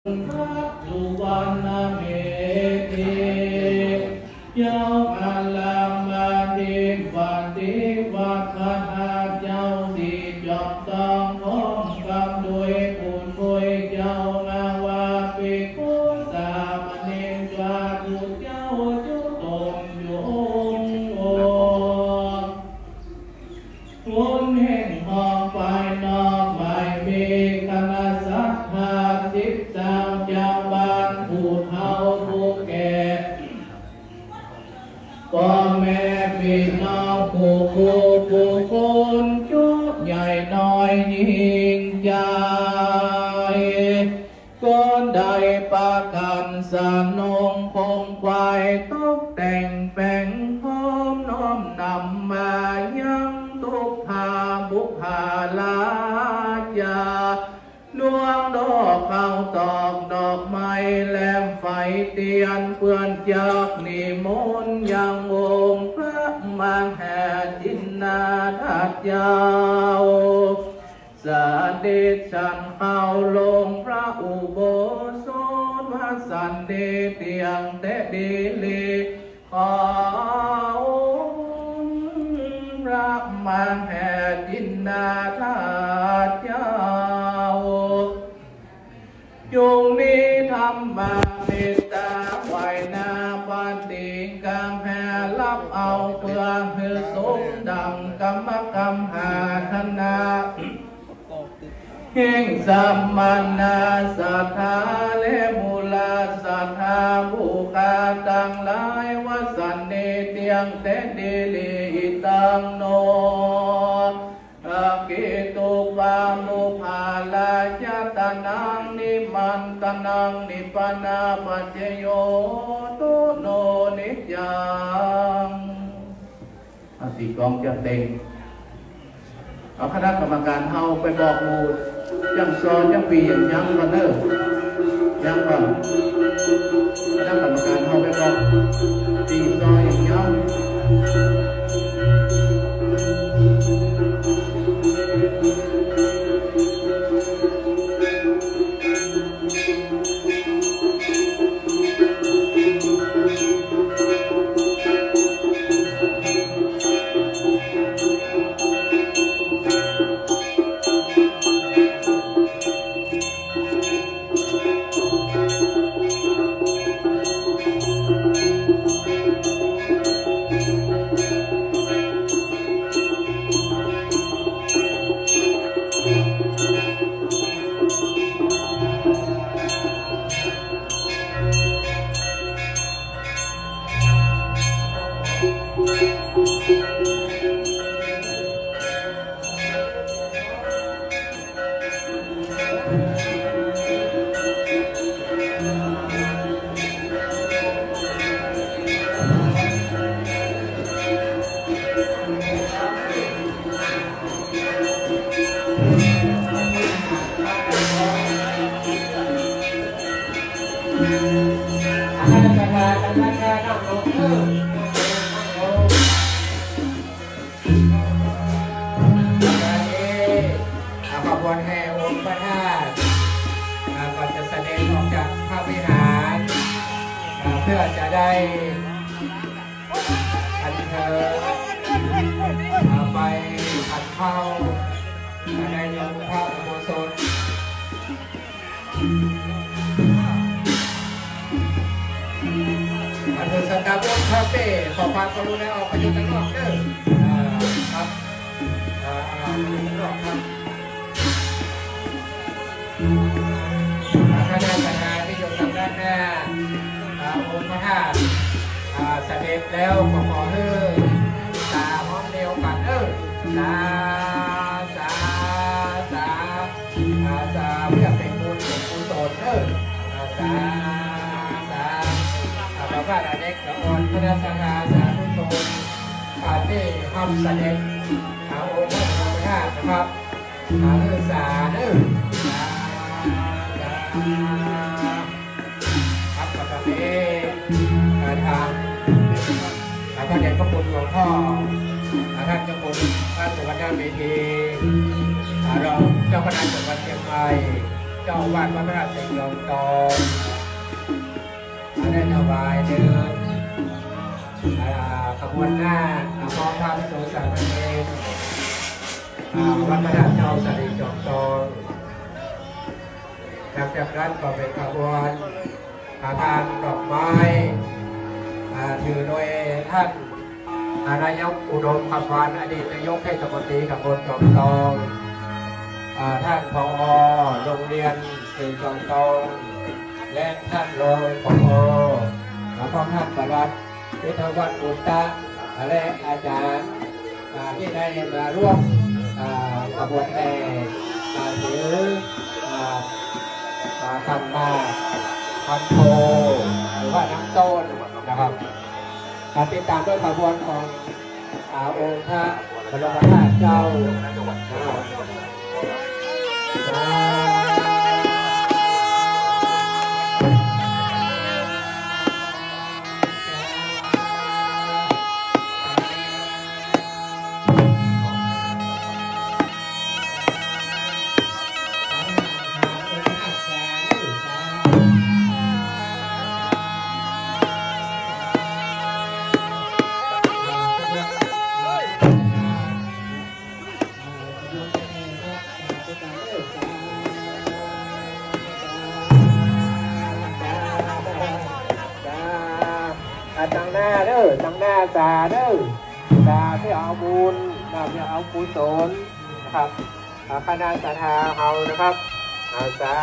สุวรรณเมธีเจ้าอาลามมาดิวัติวัฒนาเจ้าสีจอมตองพ้องกับด้วยปุญคุยเจ้านาวาปิกุสามเณรจาตุเจ้าจุตมโยงโอคนแห่งห้องฝ่ายนอกไม่มีคณะสัทธาสิบสามเจ้าบ้านผู้เฒ่าผู้แก่พ่อแม่พี่น้องผู้คนจุกใหญ่น้อยยิ่งใหญ่ก้อนใดประกันสนงคงควายตกแต่งแปลงพร้อมน้อมนำมายังทุกหาบุคาลาจาดวงดอกข้าวตอกดอกไม้แหลมไฟเตียนเพื่อนจากนิมนต์ยังองค์พระมังแห่จินนาทัตยาวสาเดชฉันเข้าลงพระอุโบสถวัดสันเดเตียงเตดีลีขอพระมังแห่จินนาทัตยาวจงมีธรรมะเมตตาไหวนาปันติกังแห่รับเอาเพื่อหือสมดังกรรมกรรมหาธนาแห่งสัมมานาสัทธาและมูลาสัทธาบุคาตังหลายวสันเนเตียงเตเดลิตังโนเกตุปามุภาลาจตนังนิมันตนังนิปนาปัจเจโยตุโนนิจังสี่กองจะเต็งเอาคณะกรรมการเฮาไปบอกหมู่ยังซอนยังปียังก่อนเนอะยังก่อนคณะกรรมการเฮาไปบอกตีซอยยังขบวนแห่องค์พระธาตุก่อนจะเสด็จออกจากพระวิหารเพื่อจะได้อัญเชิญไปขัดเข้าในหลวงพระอุโบสถอันเป็นสันดาบนคาเฟ่ขอความกรุณาออกไปอยู่ข้างนอกเด้อครับอยู่ข้างนอกครับคณะสังฆาที่อยู่ทางด้านหน้าองค์พระธาตุเสด็จแล้วขอให้ตาพร้อมเดียวกันสาเพื่อเป็นบุญเป็นกุศลสาพระบาทเด็กละอ่อนคณะสังฆาสาธุชนที่ทำเสด็จองค์พระธาตุนะครับสาครับกับตอนนี้ทางพระเดชพระคุณหลวงพ่อท่านเจ้าคุณพระสุวรรณเมธีรองเจ้าคณะจังหวัดเชียงใหม่ เจ้าวัดพระราชยมตองได้ถวายเดินขบวนหน้าพร้อมทำสู่สามเณรวัดพระราชเจ้าสรีจอมตองจากนั้นก็เป็นขบวนทานดอกไม้ถือโดยท่านนายกอุดมคำวานอดีตนายกเทศมนตรีตำบลจอมทองท่านผอ.โรงเรียนศรีจอมทองและท่านรองผอ.พร้อมท่านประหลัดวิทยาวัฒน์อุตตะและอาจารย์ที่ได้มาร่วมกระบวนแห่ถือคันมาคันโทหรือว่าน้ำต้นนะครับติดตามด้วยขบวนขององค์พระบรมธาตุเจ้าตั้งหน้าเด้อตั้งหน้าตาเด้อตาที่เอาบุญที่เอากุศลนะครับคณะศรัทธาเฮานะครับสา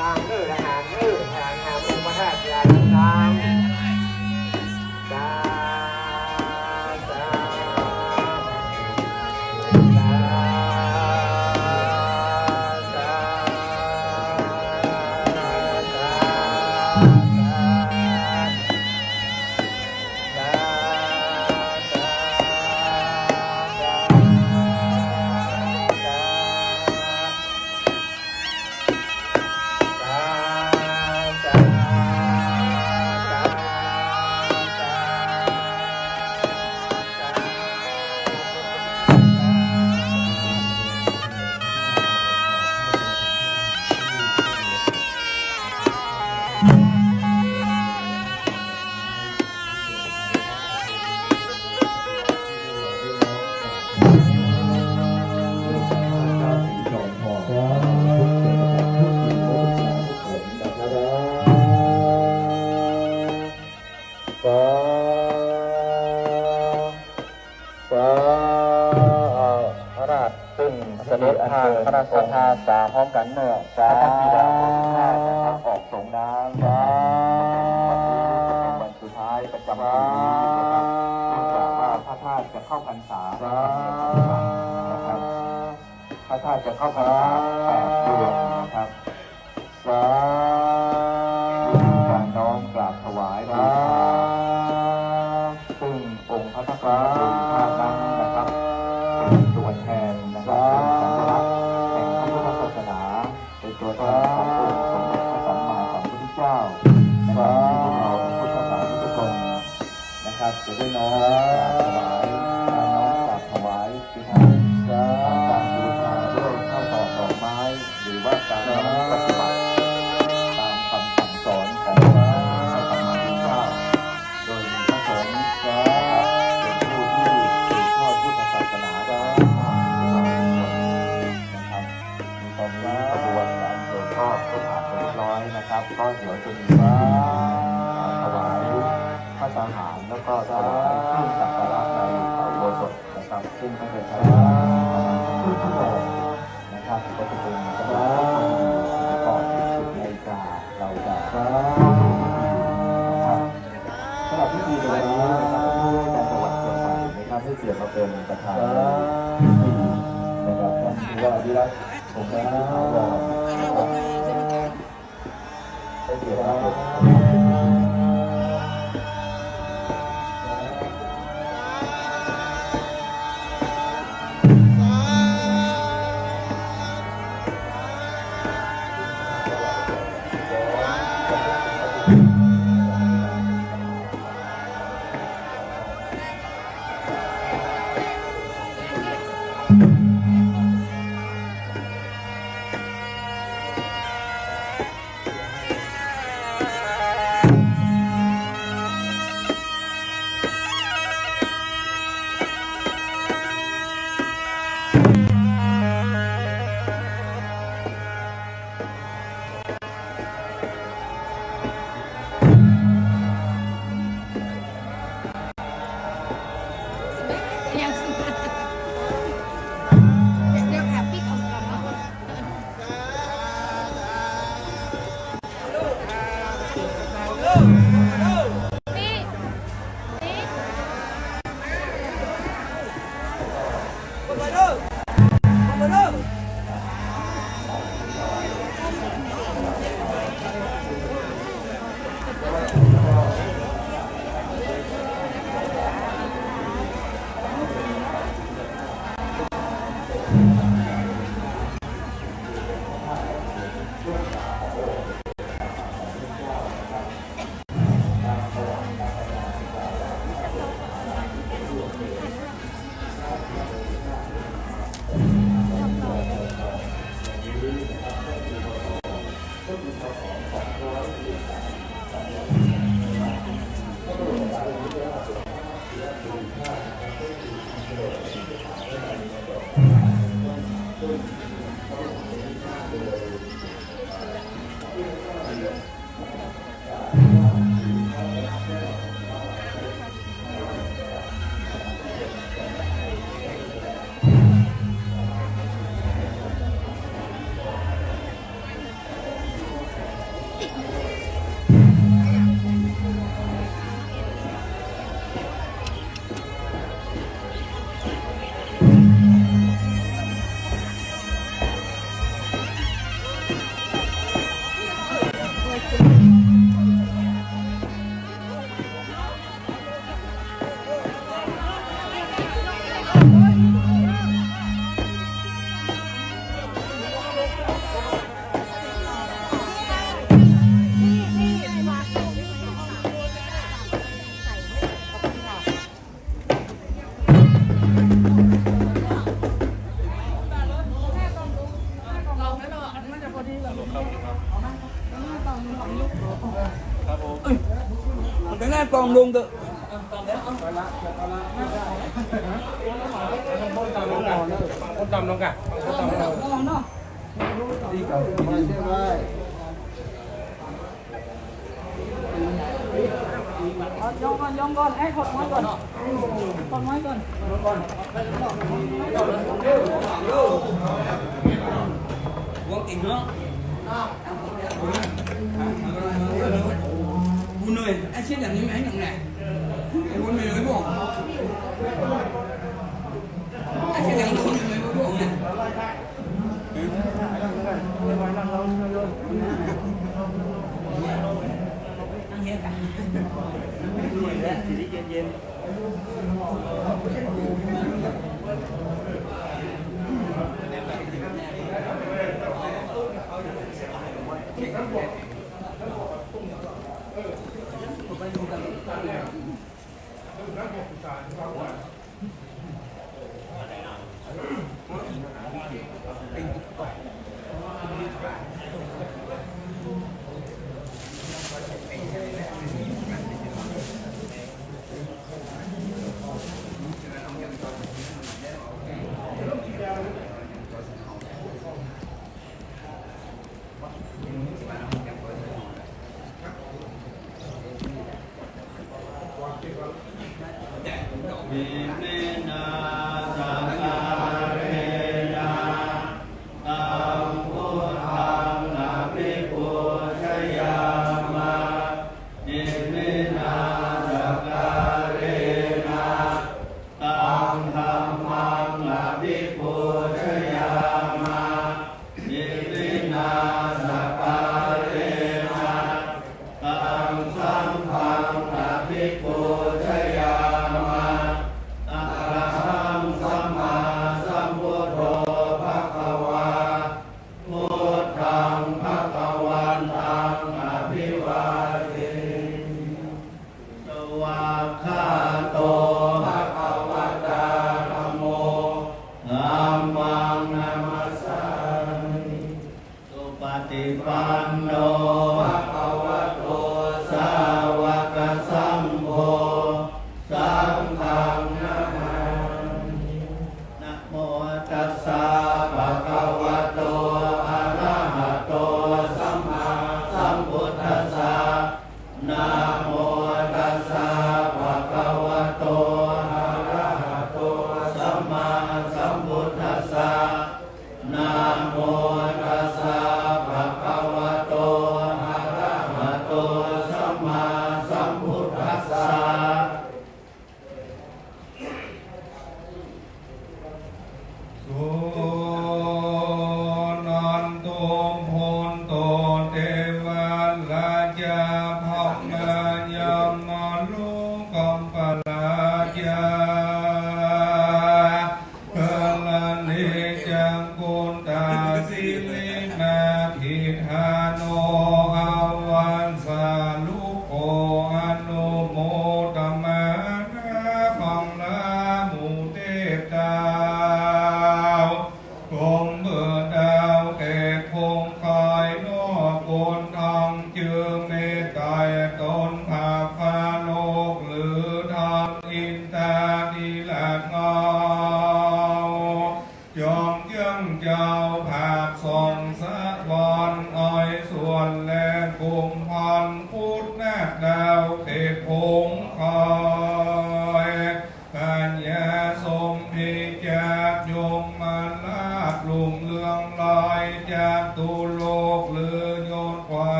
ดังๆเด้อทหารเด้อทหารองค์พระธาตุยาดังๆทางพระราชทานสาพร้อมกันเนอะสาธิดาบทที่5นะครับออกส่งน้ำวันสุดท้ายประจำปีนี้นะครับเนื่องจากว่าพระธาตุจะเข้าพรรษานะครับพระธาตุจะเข้าพรรษา8 เดือนนะครับการน้อมกราบถวายบูชาซึ่งองค์พระธาตุธาตุนั้นนะครับเป็นตัวแทนนะครับเป็นตัวแทนขององค์สมเด็จพระสัมมาสัมพุทธเจ้านะครับที่พวกเราพุทธศาสนิกชนนะครับจะได้น้อมกราบถวายที่ทางการบูชาด้วยข้าวตอกดอกไม้หรือว่าการปฏิบัติตามคำสั่งสอนของพระสัมมาสัมพุทธเจ้าโดยมีพระสงฆ์นะครับเป็นผู้ที่สืบทอดพุทธศาสนานะครับตอนนี้ขบวนการเดินก็ผ่านไปเรียบร้อยนะครับก็เดี๋ยวจะมีถวายพระสังฆานแล้วก็ถวายเครื่องสักการะในพระอุโบสถนะครับซึ่งก็จะใช้เวลาประมาณครึ่งชั่วโมงนะครับก็จะเป็นจังหวะที่ก่อน10 นาฬิกาเราจะนะครับสำหรับพิธีในวันนี้นะครับผู้ว่าการจังหวัดเชียงใหม่นะครับให้เกียรติมาเป็นประธานพิธีนะครับท่านผู้ว่าวิรัตผมได้ถาวรนะครับได้เกียรติครับ ลุงเถอะ คนตำลงกันยองก่อนไอ้ขดไม้ก่อนขดไม้ก่อนวงติ่งเนาะบุญเลยไอ้เช่นอย่างนี้ไหมอย่างไงไอ้บุญเลยไม่บอกไอ้เช่นอย่างนี้ไม่บอกไงนั่งเฮียกันเย็น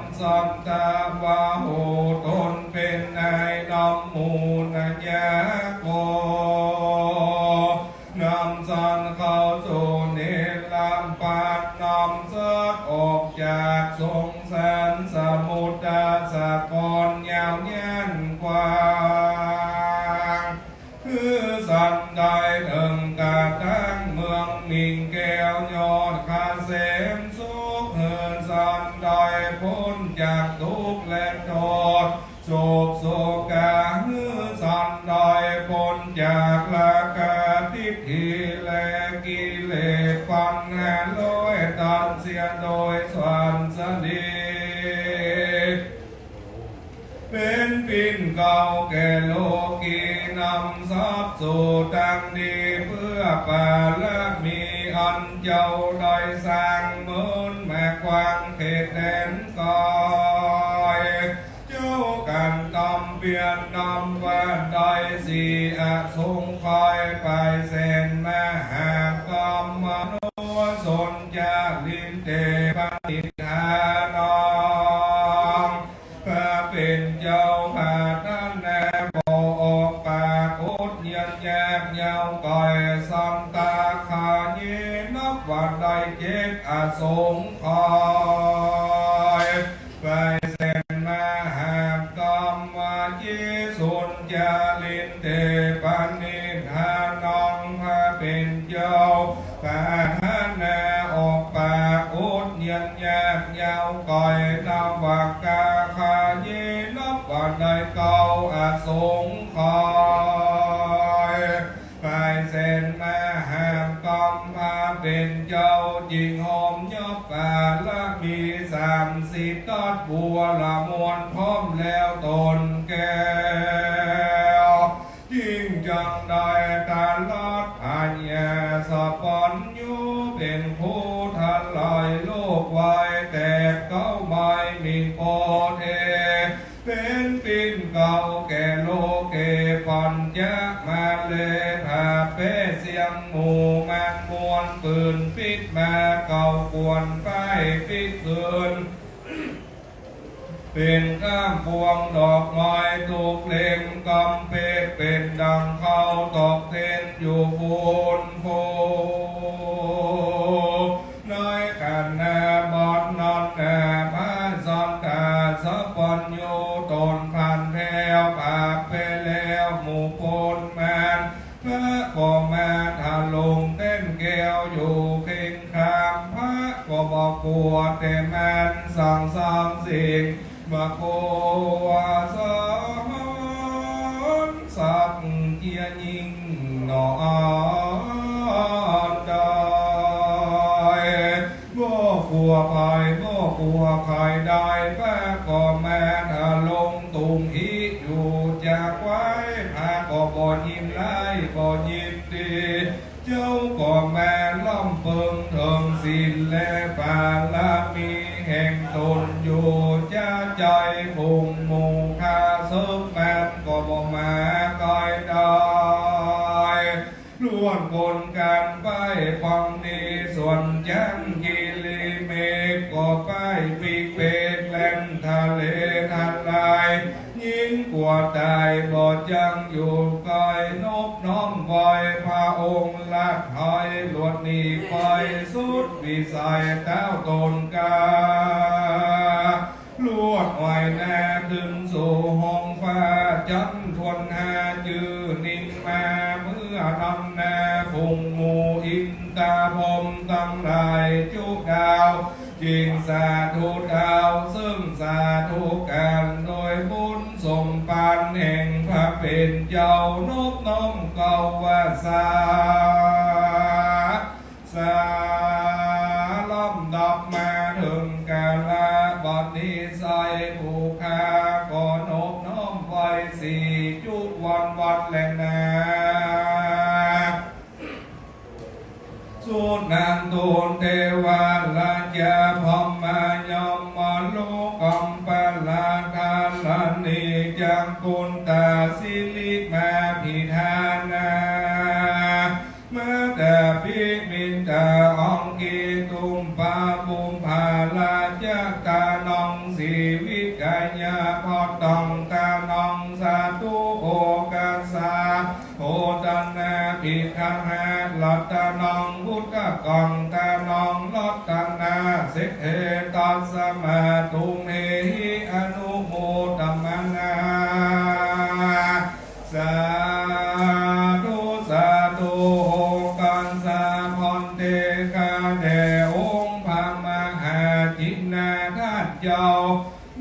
ำสันตาวาโหตนเป็นนายนำมูนัญญาโกนำสันเข้าสู่เนรลำปานนำสัตว์ออกจากสงสารสมุทรสาครยาวยันกว้างคือสันได้ถึงกาตั้งเมืองมิ่งแก้วยอดคาเสมสุขเฮือนสันได้พ้นจากทุกข์และโทษโศกโศกาฮือสันได้พ้นจากราคะทิฏฐิและกิเลสปัญหาลอยตัดเสียโดยสวันสดีเป็นปิ่นเก่าแก่โลกีนำทรัพย์สู่ทางดีเพื่อปาละมีอันเจ้าได้สร้างเหมือนแม่กวางเขตแดนกอยเจ้ากันตำเปลี่ยนนำว่าได้สีอาสงคอยไปเส้นมหากรรมมโนสนจาลินเตปฏิทานองพระเป็นเจ้าผาท่านแนบออกปากอุดเยียนแยกเยาวก่อยสัมตาขาเยนับวันใดเจ็ดอาสงคอยไปเส้นมหากรรมมาเยสุนจาลินเตปานิธานองพระเป็นเจ้าผาท่านแนออกปากอุดเยียนแยกเยาวก่อยนำวากาขาเยนับวันใดเก่าอาสงคอยไปเส้นมหากรรมมาเป็นเจ้าจิงหอมยบกาละมี30ตัดบัวละมวนพร้อมแล้วตนแก้วยิ่งจังได้ตาลัดอัญญาสะปัญญูเป็นผู้ทันลายโลกไว้แต่เก้าใบมีโปเทเป็นปิ่นเก่าแก่โลเกปัญญามาเลหาเปเสียงหมู่มันมวนปืนปิดมาเก่ากวนไปปิดเกินเป็นข้ามพวงดอกไม้ถูกเล็มกำเพกเป็นดังเข้าตอกเต้นอยู่ฟูนฟูน้อยกันนาบอดนอนนาพาสันตาสะปัญโยตนพันแถวปากไปแล้วหมู่ปนแมนพระก็แมนทาลงเต้นแก้วอยู่เพ่งคามพระก็บอกกลัวแต่แมนสั่งสามสิ่งมาโกวาสอนสักเกียยิงนอนได้บ่กลัวภัยบ่กลัวใครได้แม่ก็แม่ถ้าลงตุงอีอยู่จากไว้พาก็บ่ยิ้มไล่บ่ยิ้มดีเจ้าก็แม่ล่ำเปิงเถิงศีลและบารมีแห่งตนอยู่จะใจพุงหมู่คาซึกแม่ก็บ่มาก้อยได้ล้วนกลกันไปฟังนี้ส่วนจังกิลิเมฆก็ไปปีกเปกแหลมทะเลทันลายยิ่งกว่าตายบ่จังอยู่ก้อยนบน้อมบอยพระองค์ลัดหอยหลวดหนีไปสุดวิสัยเต้าตนกาลวดไหวแน่ถึงสู่ห้องฟ้าจันทวนหาจือนิ่งมาเมื่อนำแน่ฟุงหมู่อินตาพรมตั้งหลายจุดาวจิงสาธุดาวซึ่งสาธุกันโดยบุญสมปานแห่งพระเป็นเจ้านบน้อมเก่าวาสาลำดับมาถึงกาลบัดนี้ใส่ผู้ค้าก่อนอบน้อมไว้สี่จุดวันแลงนาสุนันตุเทวาลาจาพมายมมาโลกัมปะลาทาลานิจังกุณตาสิลิมาพิธานามาแต่พิมินตาองกีตุมปาบุมภาลาจักตานองสี สีวิกายาพอตองตานองสาธุโอกาสาโอตันนาภิกขังหาลัตตานองพุทธกองตานองลัตตานาสิเอตัสสมาตุเมหิอนุโมตมังาสาธุสาธุโอกันสาพรเตคาเดองค์พระมหาจินนาธาตุเจ้า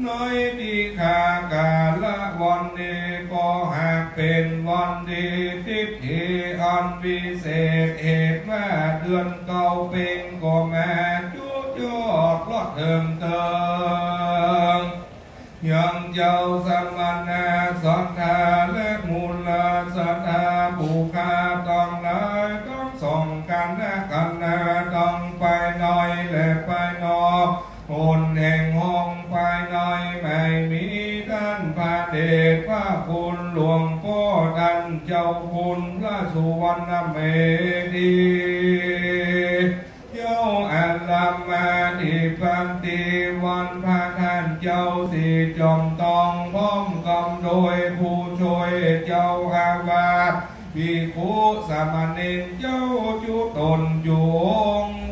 น้อยดีขากาละวันนี้ก็หากเป็นวันดีทิศทีอันวิเศษเหตุว่าเดือนเก่าเป็นก็แม่จุดยอดลอดเติมเติมยังเจ้าสมณะสัทธาและมูลสัทธาบุคาต้องหลายต้องส่งกันนะกันนะต้องไปหน่อยและไปนอกคนแห่งห้องภายในไม่มีท่านพระเดชพระคุณหลวงพ่อท่านเจ้าคุณพระสุวรรณเมธีเจ้าอัลลามาดิปันติวันพระท่านเจ้าสีจอมตองพร้อมกำโดยผู้ช่วยเจ้าอาวาสภิกขุสามเณรเจ้าจุตนอยู่องค์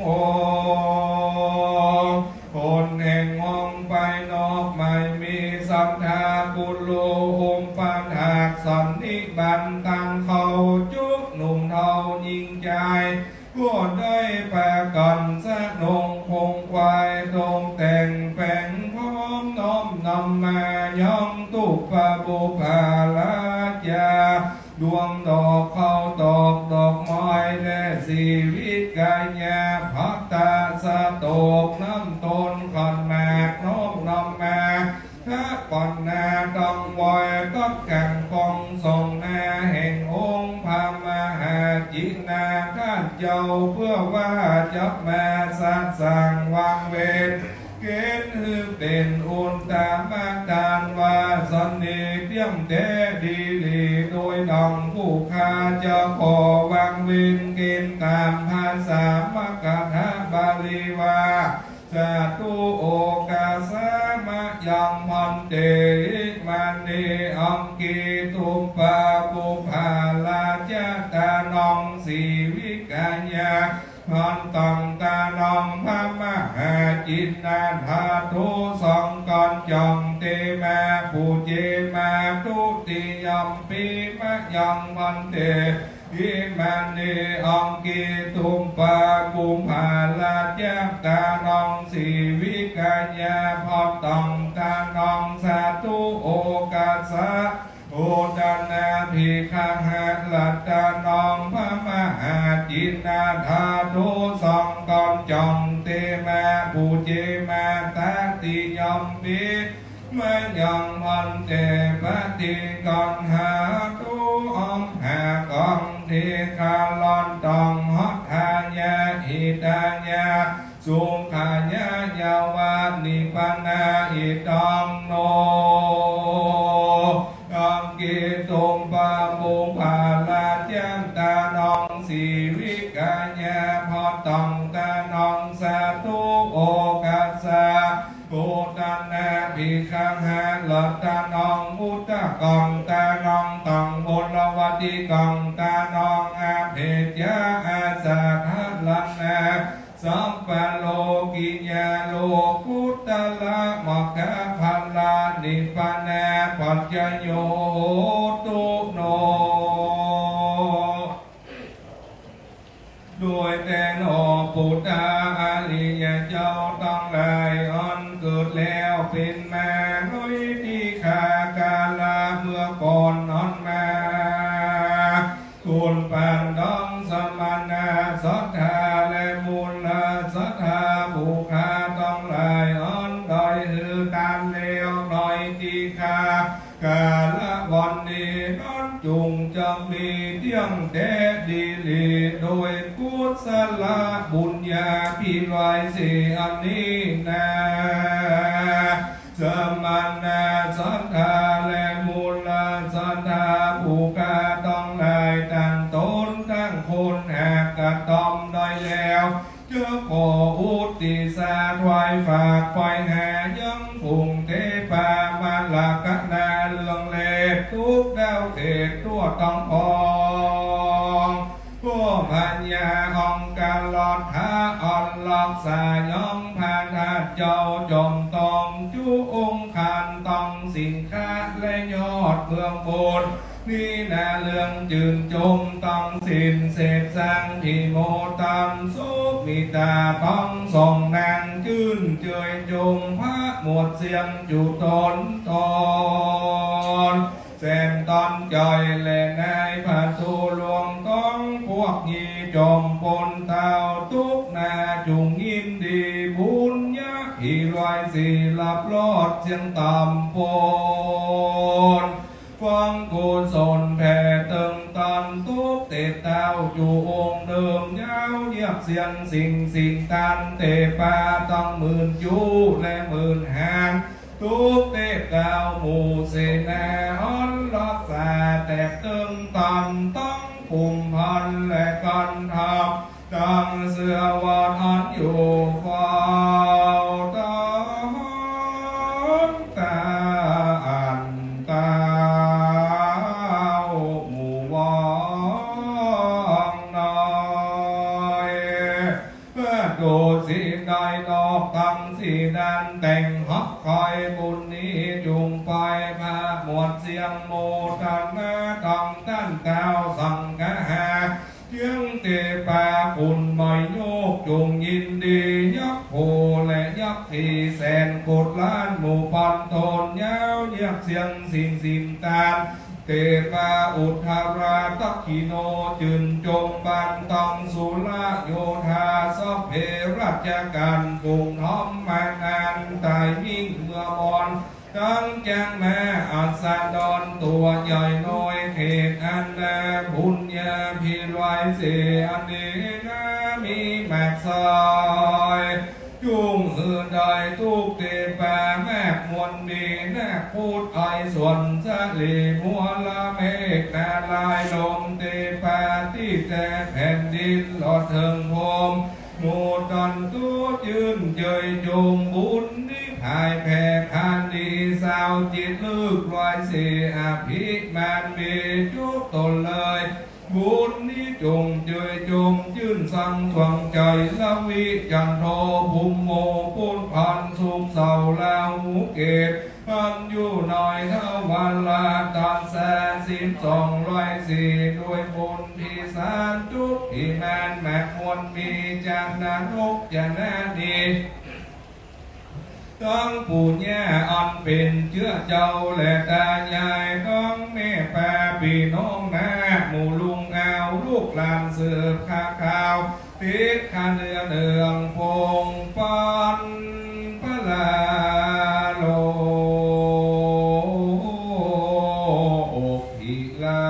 คนแห่งห้องไปนอกไม่มีสัมทากุโลหมปันหากสันนิบันตังเขาจุกหนุ่มเทายิ่งใจก็ได้แปรกันสะนงคงควายตรงแต่งแปลงพร้อมน้อมนำมาย่องตุปะบุภาลาจาดวงดอกเข้าดอกไม้และสีวิกายาพัตตาสะโตกน้ำต้นขอนแมกน้อมนำมาถ้าก่อนนาต้องวอยก็แก่งกองส่งนาแห่งองค์พระมหาจินนาข้าเจ้าเพื่อว่าจะมาสร้างวางเวรเกณฑ์คือเป็นอุนตามาดานว่าสันนิเตียมเตดีลีโดยดองผู้ข้าจะขอวางเวรเกณฑ์ตามภาษามกถาบาลีว่าสาธุโอกาสามะยังพันเตมันเนอังกีตุปะปุภาลาจตานองสีวิกายาพันตังตานองพระมหาจินนาธาตุสองก่อนจองเตมาปูเจมาตุติยมปีมะยังพันเตอิมันเนอังกีตุปะปุภาลาจตานองสีวิกายาพันตังตานองสาธุโอกาสะโอตนาภิกขังหะลัตตานองพระมหาจินนาธาตุสองก่อนจองเตมาปูเจมาตาติยมปิไม่ยังมันเตปฏิก่อนหาตุอมหากองเทคาลอนตองหัตถายาอิตายาสุขายายาวานิปันนาอิตองโนอังกิตุมปะมุภาลาจามตานองสีวิกายาพอตองตานองสาธุโอกาสาโอตันนาภิกขังหะลัตตานองมุตตะกองตานองตองบุลวติกองตานองอาเพจยาอาสาทัลลังนาสัมปะโลกิยาโลกุตตะละมะกะพัลลานิพพานาปัจจโยตุโนด้วยแต่โนปุตตาอริยเจ้าต้องหลายอันเกิดแล้วเป็นมาน้อยที่ขากาลาเมื่อก่อนอันมาคุณปานดองสมณะสัทธาและมูลสัทธาบุคาต้องหลายอันโดยหือตามเลี้ยวหน่อยที่ขากาละวันนี้น้อนจุงจะมีเที่ยงแดดดีลีโดยกุศลบุญญาพิรอยสีอันนี้นาสมณะสัทธาและมูลสัทธาบุคาต้องหลายตั้งตนตั้งคนหากกระตอมได้แล้วเจ้าขออุติสาถวายฝากไฟหายังคงเท ปามาลากนาเลืองเลทุกดาวเทศตัวต้องพองพวกพัญญาองค์การลอดท้าอ่อนลอกสายองพาทาเจ้าจมตองจูองค์ขันต้องสินค้าและยอดเมืองโบสถ์นี่นาเรื่องจืนจมต้องสินเสพสร้างที่โมตัมสุมิตาต้องส่งนางจื่นเจยจมพระหมวดเสียงจุตนตอนแสนตอนจอยและนายพระทูหลวงก้องพวกยีจอมปนเต้าทุกนาจุงยินดีบุญยะอีลอยสีหลับลอดเสียงต่ำปนฟังกุศลแผ่เติงตันทุกเตเต้าจูองค์เดิมยาวเยียบเสียงสิ่งตันเตปาต้องหมื่นจูและหมื่นหานทุกเตเต้าหมู่เสนาอ่อนรักษาแต่เติงตันต้องปุ่มพันและกันทำตั้งเสือวาดอันอยู่เฝ้าตอนตาอันตาหมู่วังน้อยเพื่อโดสิได้ดอกตั้งสีดันแต่งฮักคอยบุญนี้จุงไปพาหมวดเสียงโมทันนาต้องตั้นเก้าสังกะหาเจียงเตปาคุณไม่โยกจงยินดียักโพและยักทีแสนกดล้านหมู่ปันตนยาวเยียบเสียงสิ่งตามเตปาอุทาราตักขิโนจืนจงบันตองสุระโยธาสพเพรัชการกุงทอมมานานตายมิ่งเมื่อบอนตั้งจังแม่อัศดรตัวใหญ่น้อยเขตอันแลบุญญาพิรวยเสียอันนี้นะมีแมกซอยจุงหือใดทุกเตปาแม่มวลดีแน่พูดไอส่วนสะลีมัวละเมฆนาลายลมเตปาที่แต่แผ่นดินหลอดเถิงพรมหมู่ตันตัวยืนเจยจมบุญนิพายแผ่พานดีสาวจิตลึกลอยเสียอภิมานมีจุกตนเลยบุญนี้จงเจยจมยืนสังทวงใจละวิจันโทภุมโมปุณพันสุขเสาลาวหูเกตพันอยู่หน่อยเท่าวันลาตันแสน1204ด้วยบุญที่สารทุกที่แมนแมกมวลมีจากนรกจะน่าดีต้องปู่ย่าอันเป็นเชื้อเจ้าและตายายต้องแม่ป้าพี่น้องนาหมู่ลุงเอาลูกหลานเสืบข้าวติดขาเนืองพงปันพระลาโลภิลา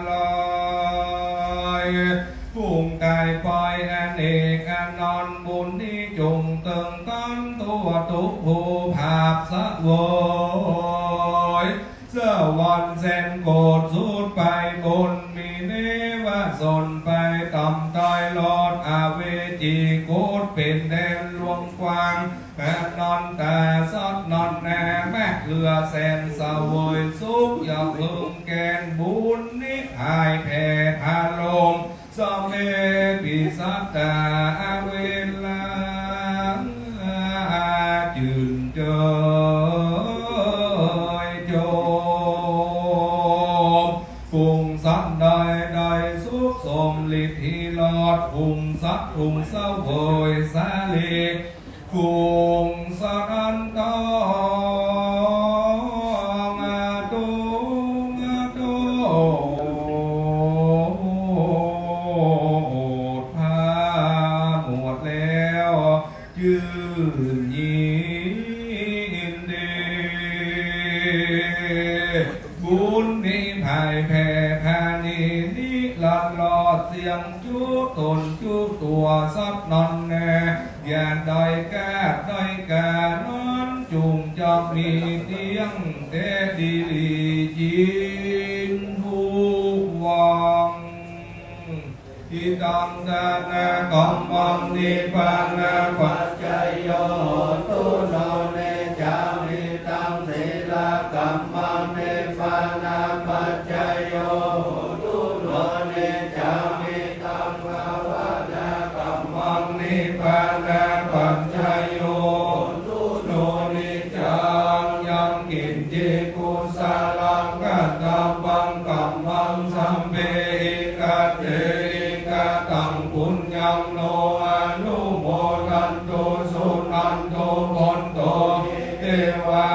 ลอยพุ่งกายปล่อยอเนกอนอนบุญนี้จงเติงต้นตัวทุกผู้ภาพสะโวยเสื้อวันเส้นโกดสูดไปบนมีเนวะสนไปต่ำต้อยลอดอาเวจีโกดเป็นแดนหลวงกว้างแม่นอนตาซอดนอนแน่แม่เรือแสนสะโวยสุขอย่าเพิ่งแกนบุญนิพายแผ่พาลมสมเมปิสัตตาเวลาจืนเจยโจมปุงสัตใดสุขสมฤทธิลอดปุงสัตปุงเศร้าโวยสาลีปุงสัตอันตองตุงตุพาหมดแล้วยืนยินดีบุญนี้ภายแผ่พานีนี้หลอดหลอดเสียงจูตนจูตัวซับนอนแน่อย่าด้อยกาด้อยกานอนจุงจอบมีเตียงเตดีลีจินทุกวังอิตังดานะกัมมังนิพพานะปัจจโยตุโนเน วา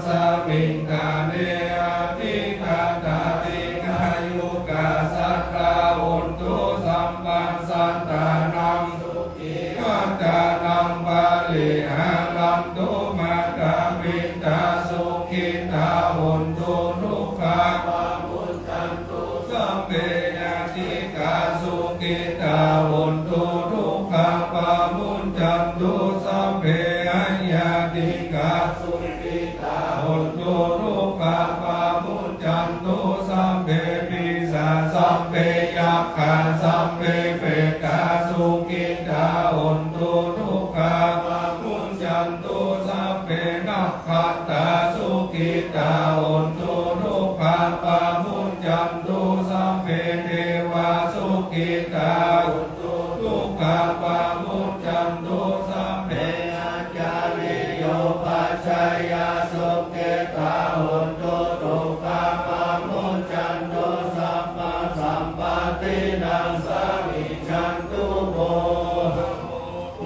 สมิงกาเนอติกาตาติกายุกาสัตตาอุนตุสัมปันสัตตานังสุขีวัตตานังบาลิหาลันตุมาตาปิตาสุขิตาอุนตุทุกขาปะมุนจันตุสัมเปยติกาสุขิตาอุนตุทุกขาปะมุนจันตุสัมเปยติกาสุขิตาอุนตุทุกขาปะมุนจันตุสัมเปปิสาสัมเปยัคขาสัมเปเปกาสุขิตาอุนตุทุกขาปะมุนจันตุสัมเปนัคขัตตาสุขิตาอุนตุทุกขาปะมุนจันตุสัมเปเทวาสุขิตาอุนตุทุกขาปะมุนจันตุสัมเปอาจาริโยปัจจยาสุขิตาอุนตุทุกขาปะมุนจันตุสัมมาสัมปตินังสามิจันตุโม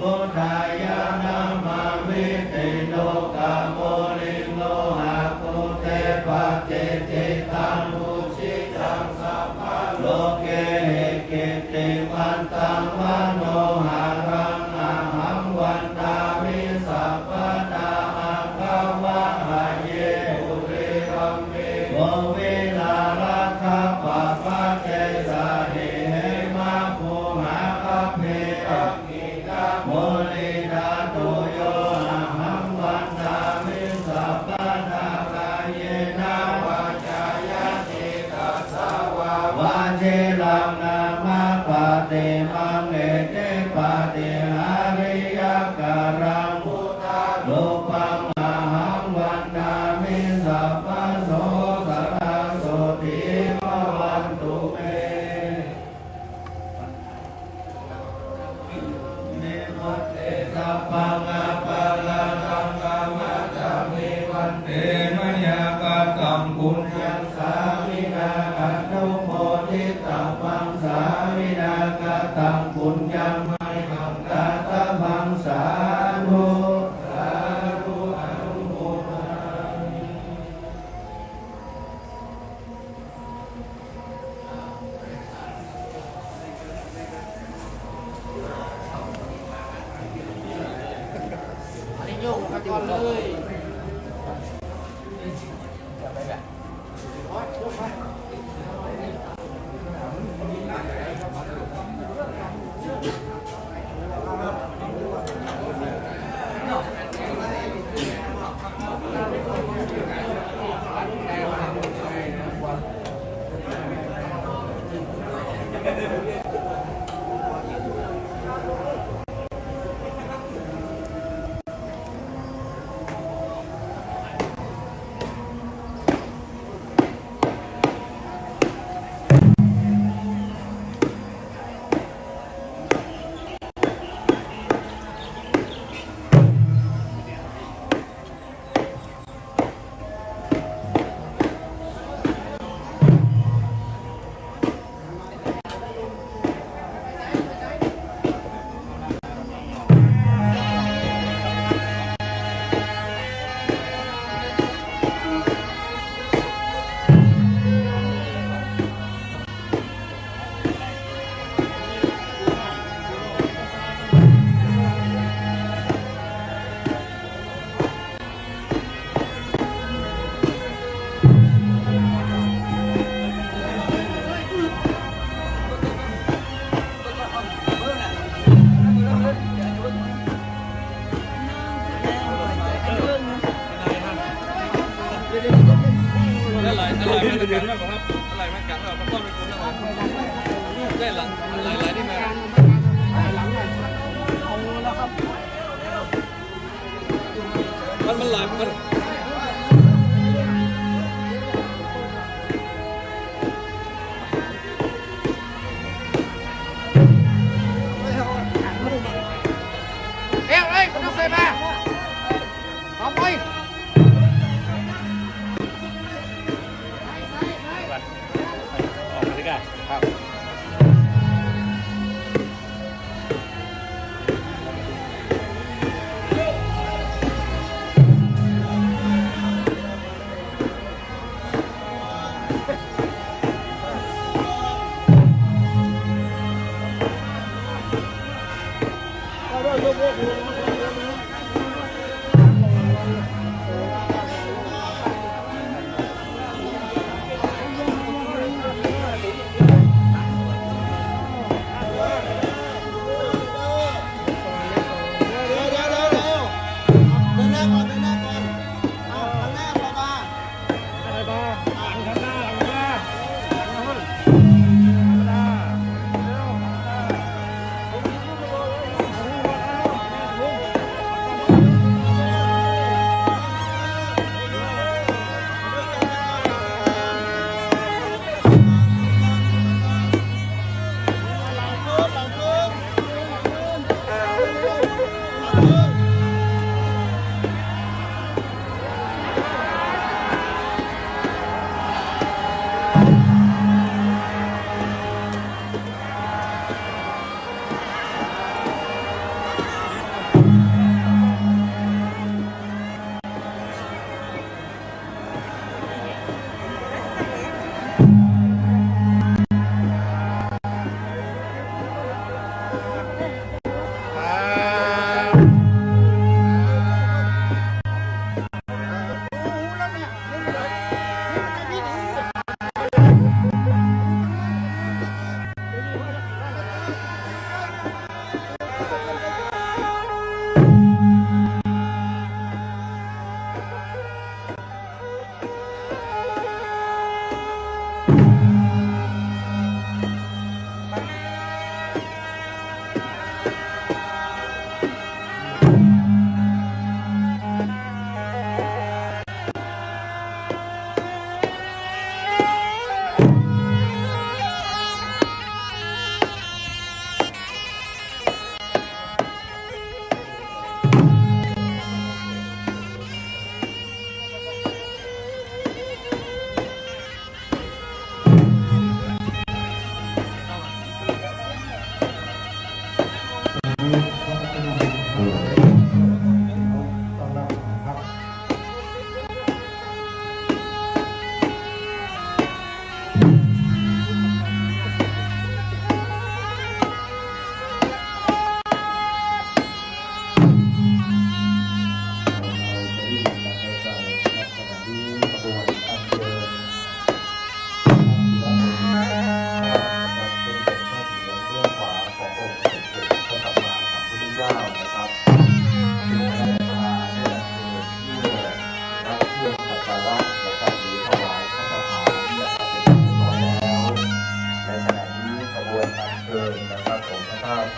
มุทายานามามิติโลกาโมลิโลหะกุเตปะเจติตังอุชิตังสัพพะโลเกเหกิติมันตังมโนหะรังอะหังวันตามิสัพพะตาอาภาวะหะเยอุริรัมเมโมวิลาลัคขะปะปะเจสาหิเหมาภูหะคะเพอะกิกะโมลิดาตุโยอะหังวันตามิสัพพะทากายเยนะวาจายะติตัสสะวาวาเจลังนามาปะเตมังเอเตปะเตหาริยการังพุทธาโลปังอะหังวันตามิสัพพะโสสรังโสติภวันตุเมนิพุตเตสัพพังอะปะละนังกามัจจามิวันเตมยากาตังปุญญังสามินาคันตุโมทิตังมังสามินากาตังปุญญังไมหังกาตมังสาธุสาธุอนุโมทนามิ อันนี้โยกครับก่อนเลยเดือนมากกว่าครับอะไรมากกันเราต้องเป็นคนละวันได้หลังหลายที่มามันหลายมันเอ้ยเอ้ยคุณต้องใส่มาเอาไป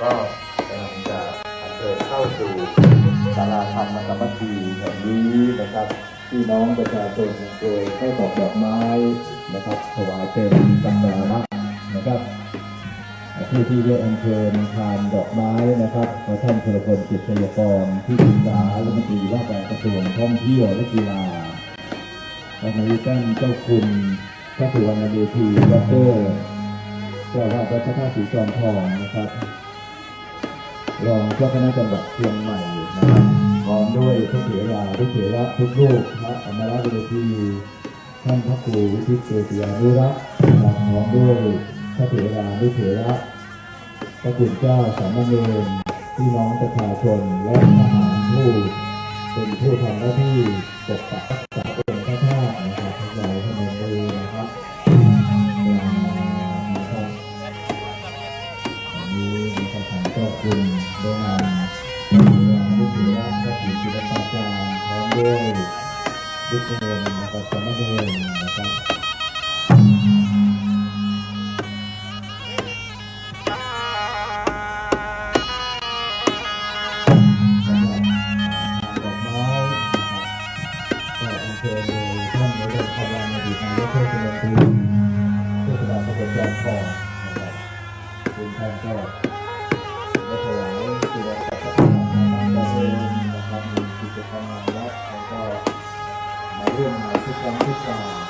ก็กำลังจะอัญเชิญเข้าสู่ศาลาธรรมสามัคคีแห่งนี้นะครับพี่น้องประชาชนโดยให้ดอกไม้นะครับถวายเป็นสักการะนะครับผู้ที่ได้อัญเชิญทานดอกไม้นะครับขอท่านพลพลกิจชัยกรที่ปรึกษารัฐมนตรีว่าการกระทรวงท่องเที่ยวและกีฬาท่านนายกเจ้าคุณพระสุวรรณเมธีดรเจ้าว่าวัดพระธาตุศรีจอมทองนะครับรองเจ้าคณะจังหวัดเชียงใหม่นะครับพร้อมด้วยพระเถระทุกรูปพระอมรเวทีท่านพระครูวิทิตเกษียานุรักษ์พร้อมด้วยพระเถระพระคุณเจ้าสามเณรพี่น้องประชาชนและทหารผู้เป็นผู้ทำหน้าที่ปกปักรักษาองค์พระธาตุนะครับทั้งหลายทั้งมวลเลยนะครับวันนี้มีคำถามเจ้าคุณโดยนำผู้ถือรับพระศรีศิลปาจารย์พร้อมด้วยลูกเนรนะครับสามเณรนะครับ ดอกไม้นะครับก็อัญเชิญโดยท่านนายกพลังอดีตนายกเทศมนตรีเทศบาลตำบลจอมทองนะครับคุณท่านก็ได้ถวายสิ่งของสักการะมาเองนะครับมีกิจกรรมงานวัดแล้วก็มาร่วมงานทุกครั้งทุกคราว